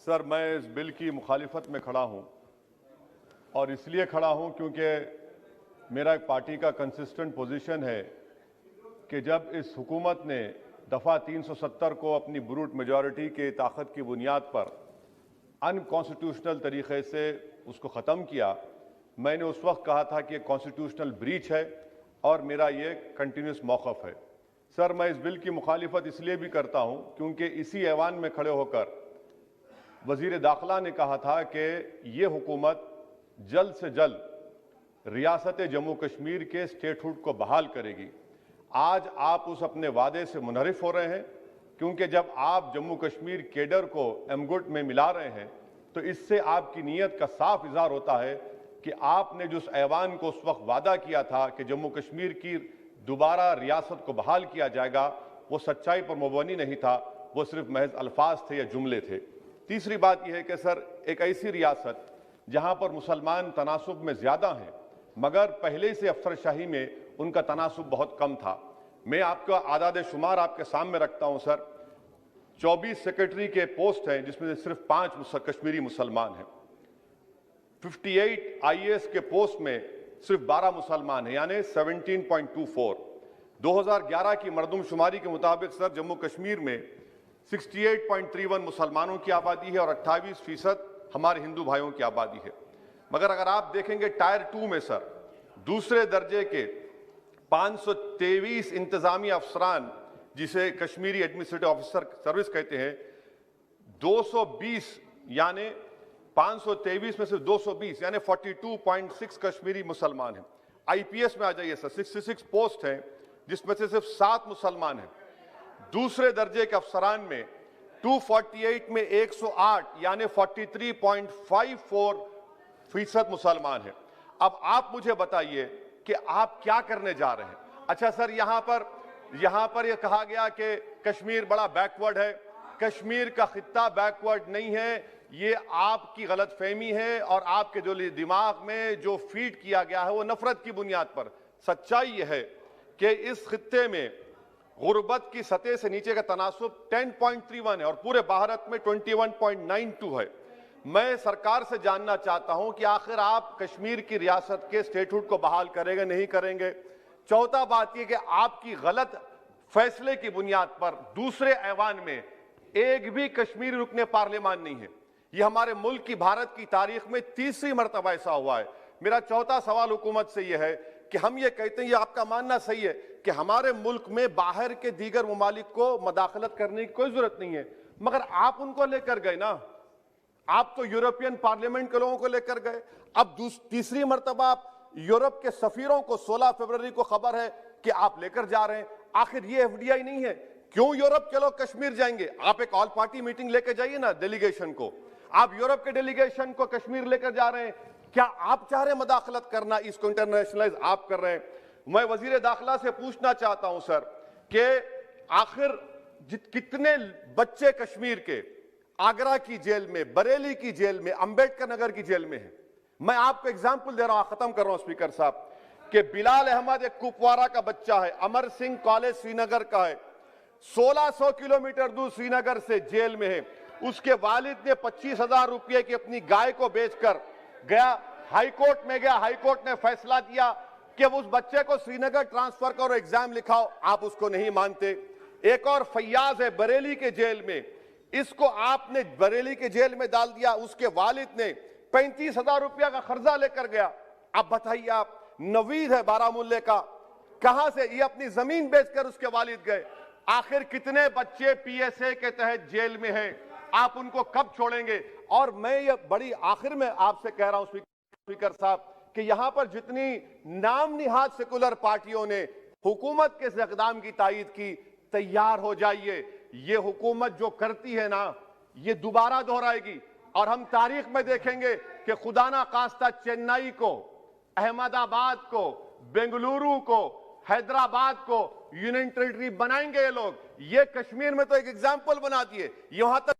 Sir, मैं इस bill की मुखालिफत में खड़ा हूं और इसलिए खड़ा हूं क्योंकि मेरा एक पार्टी का कंसिस्टेंट पोजीशन है कि जब इस हुकूमत ने दफ़ा 370 को अपनी ब्रूट मेजॉरिटी के ताकत की बुनियाद पर अनकॉन्स्टिट्यूशनल तरीके से उसको ख़त्म किया, मैंने उस वक्त कहा था कि कॉन्स्टिट्यूशनल ब्रीच है और मेरा ये कंटिन्यूस मौक़िफ़ है। सर, मैं इस बिल की मुखालिफत इसलिए भी करता हूं क्योंकि इसी ऐवान में खड़े होकर वज़ीर दाखिला ने कहा था कि ये हुकूमत जल्द से जल्द रियासत जम्मू कश्मीर के स्टेटहुड को बहाल करेगी। आज आप उस अपने वादे से मुनहरिफ हो रहे हैं क्योंकि जब आप जम्मू कश्मीर केडर को एमगुट में मिला रहे हैं तो इससे आपकी नीयत का साफ इज़हार होता है कि आपने जो उस ऐवान को उस वक्त वादा किया था कि जम्मू कश्मीर की दोबारा रियासत को बहाल किया जाएगा, वो सच्चाई पर मुबनी नहीं था, वो सिर्फ महज अल्फाज थे या जुमले थे। तीसरी बात यह है कि सर, एक ऐसी रियासत जहां पर मुसलमान तनासुब में ज़्यादा हैं मगर पहले से अफसरशाही में उनका तनासुब बहुत कम था। मैं आपका आदाद शुमार आपके सामने रखता हूं सर। 24 सेक्रेटरी के पोस्ट हैं जिसमें से सिर्फ 5 कश्मीरी मुसलमान हैं। 58 IAS के पोस्ट में सिर्फ 12 मुसलमान हैं, यानी 17.24। 2011 की मरदमशुमारी के मुताबिक सर जम्मू कश्मीर में 68.31 मुसलमानों की आबादी है और 28% हमारे हिंदू भाइयों की आबादी है। मगर अगर आप देखेंगे टायर 2 में सर दूसरे दर्जे के 523 इंतजामी अफसरान, जिसे कश्मीरी एडमिनिस्ट्रेटिव ऑफिसर सर्विस कहते हैं, 220 यानी 523 में सिर्फ 220 यानी 42.6 कश्मीरी मुसलमान हैं। IPS में आ जाइए सर, 66 पोस्ट हैं जिसमें से सिर्फ 7 मुसलमान हैं। दूसरे दर्जे के अफसरान में 248 में 108 यानी 43.54% मुसलमान हैं। अब आप मुझे बताइए कि आप क्या करने जा रहे हैं। अच्छा सर, यहां पर यह कहा गया कि कश्मीर बड़ा बैकवर्ड है। कश्मीर का खित्ता बैकवर्ड नहीं है, ये आपकी गलतफहमी है और आपके जो दिमाग में जो फीड किया गया है वो नफरत की बुनियाद पर। सच्चाई यह है कि इस खित्ते में गुर्बत की सतह से नीचे का तनासुब 10.31 है और पूरे भारत में 21.92 है। मैं सरकार से जानना चाहता हूं कि आखिर आप कश्मीर की रियासत के स्टेटहुड को बहाल करेंगे, नहीं करेंगे। चौथा बात यह कि आपकी गलत फैसले की बुनियाद पर दूसरे ऐवान में एक भी कश्मीरी रुकने पार्लियामान नहीं है। यह हमारे मुल्क की, भारत की तारीख में तीसरी मरतबा ऐसा हुआ है। मेरा चौथा सवाल हुकूमत से यह है कि हम ये कहते हैं, ये आपका मानना सही है कि हमारे मुल्क में बाहर के दीगर ममालिक को मदाखलत करने की कोई जरूरत नहीं है, मगर आप उनको लेकर गए ना, आप तो यूरोपियन पार्लियामेंट के लोगों को लेकर गए। अब तीसरी मरतबा आप यूरोप के सफीरों को 16 फरवरी को खबर है कि आप लेकर जा रहे हैं। आखिर ये FDI नहीं है, क्यों यूरोप के लोग कश्मीर जाएंगे? आप एक ऑल पार्टी मीटिंग लेकर जाइए ना डेलीगेशन को। आप यूरोप के डेलीगेशन को कश्मीर लेकर जा रहे हैं, क्या आप चाह रहे हैं मदाखलत करना? इसको इंटरनेशनलाइज आप कर रहे हैं। मैं वजीर दाखिला से पूछना चाहता हूं सर कि आखिर कितने बच्चे कश्मीर के आगरा की जेल में, बरेली की जेल में, अंबेडकर नगर की जेल में हैं? मैं आपको एग्जाम्पल दे रहा हूं, खत्म कर रहा हूं स्पीकर साहब, कि बिलाल अहमद एक कुपवारा का बच्चा है, अमर सिंह कॉलेज श्रीनगर का है, 1600 किलोमीटर दूर श्रीनगर से जेल में है। उसके वालिद ने 25,000 रुपये की अपनी गाय को बेचकर गया, हाईकोर्ट में गया, हाईकोर्ट ने फैसला दिया कि उस बच्चे को श्रीनगर ट्रांसफर करो, एग्जाम लिखाओ, आप उसको नहीं मानते। एक और फैयाज है बरेली के जेल में, इसको आपने बरेली के जेल में डाल दिया। उसके वालिद ने 35,000 रुपया का कर्जा लेकर गया। अब बताइए आप, नवीद है बारामुल्ले का, कहां से ये अपनी जमीन बेचकर उसके वालिद गए। आखिर कितने बच्चे PSA के तहत जेल में हैं? आप उनको कब छोड़ेंगे? और मैं ये बड़ी आखिर में आपसे कह रहा हूं स्पीकर साहब कि यहां पर जितनी नाम निहाद सेकुलर पार्टियों ने हुकूमत के इस इक़दाम की तायीद की, तैयार हो जाइए। ये हुकूमत जो करती है ना, ये दोबारा दोहराएगी और हम तारीख में देखेंगे कि खुदा ना खास्ता चेन्नई को, अहमदाबाद को, बेंगलुरु को, हैदराबाद को यूनियन टेरिटरी बनाएंगे ये लोग। ये कश्मीर में तो एक एग्जाम्पल बना दिए, यहां तक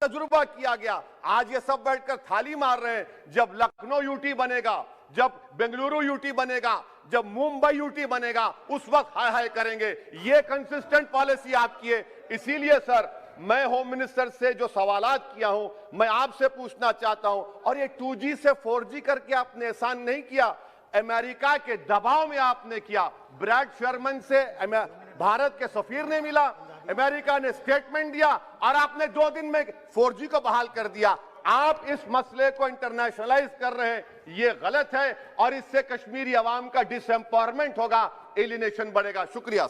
तजुर्बा किया गया। आज ये सब बैठकर थाली मार रहे हैं। जब लखनऊ यूटी बनेगा, जब बेंगलुरु यूटी बनेगा, जब मुंबई यूटी बनेगा, उस वक्त हाय हाय करेंगे। ये कंसिस्टेंट पॉलिसी आपकी है। इसीलिए सर मैं होम मिनिस्टर से जो सवालात किया हूं, मैं आपसे पूछना चाहता हूं, और ये 2G से 4G करके आपने एहसान नहीं किया, अमेरिका के दबाव में आपने किया। ब्रैड शर्मन से भारत के सफीर ने मिला, अमेरिका ने स्टेटमेंट दिया और आपने 2 दिन में 4G को बहाल कर दिया। आप इस मसले को इंटरनेशनलाइज कर रहे हैं, ये गलत है और इससे कश्मीरी अवाम का डिसएम्पावरमेंट होगा, एलिनेशन बढ़ेगा। शुक्रिया।